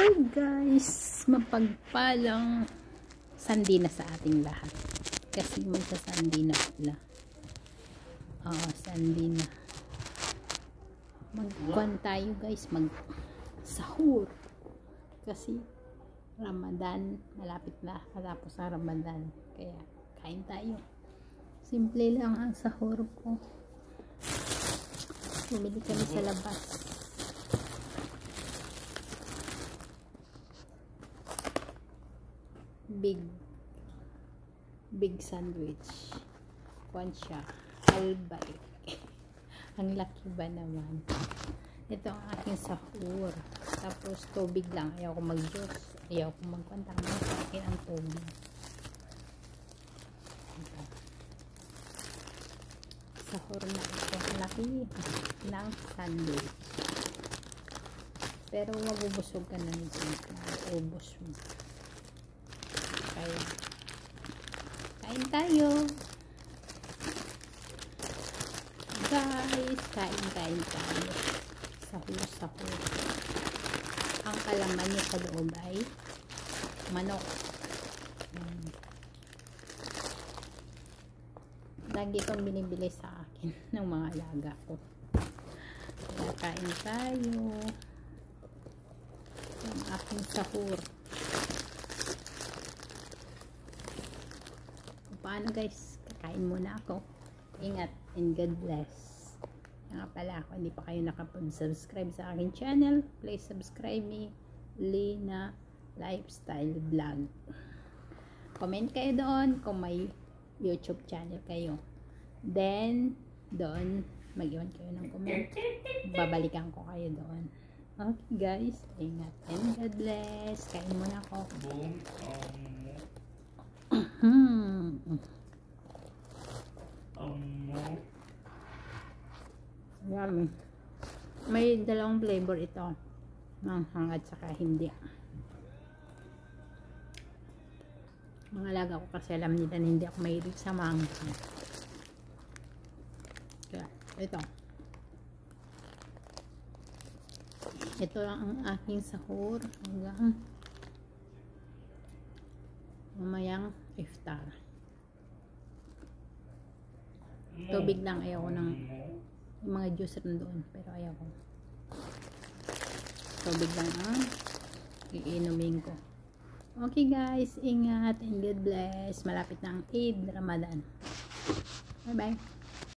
Hi guys, mapagpalang Sunday na sa ating lahat kasi magsa-Sunday na pala. Sunday na. Magkuhan tayo guys, mag-sahur kasi Ramadan, malapit na katapos ang Ramadan, kaya kain tayo. Simple lang ang sahur ko. Bumili kami sa labas. Big sandwich. Kuwan siya. Albay. Ang laki ba naman. Ito ang aking sahur. Tapos tubig lang. Ayaw ko mag-juice. Ayaw ko magkwantang sa akin ang tubig. Ito. Sahur na ito. Ang laki ng sandwich. Pero mabubusog ka na nito. Ubos mo. Kain tayo guys, kain tayo sahur. Ang kalaman niya sa loob ay manok. Lagi itong binibili sa akin ng mga alaga ko, kaya kain tayo ang aking sahur. Paano guys, kakain muna ako. Ingat and God bless. Nga pala, kung hindi pa kayo nakapag-subscribe sa aking channel, please subscribe me, Lina Lifestyle Vlog. Comment kayo doon kung may YouTube channel kayo. Then doon mag-iwan kayo ng comment, babalikan ko kayo doon. Okay guys, ingat and God bless. Kain muna ako. Yummy. May dalawang flavor ito, manghang at saka hindi. Mga alaga ko kasi alam nila na hindi ako mahilig sa manghang, kaya ito lang ang aking sahur hanggang mamayang iftar. Tubig lang, ayaw ko ng mga juice rin doon, pero ayaw ko. Tubig lang ang iinumin ko. Okay guys, ingat and God bless. Malapit na ang Eid Ramadan. Bye bye.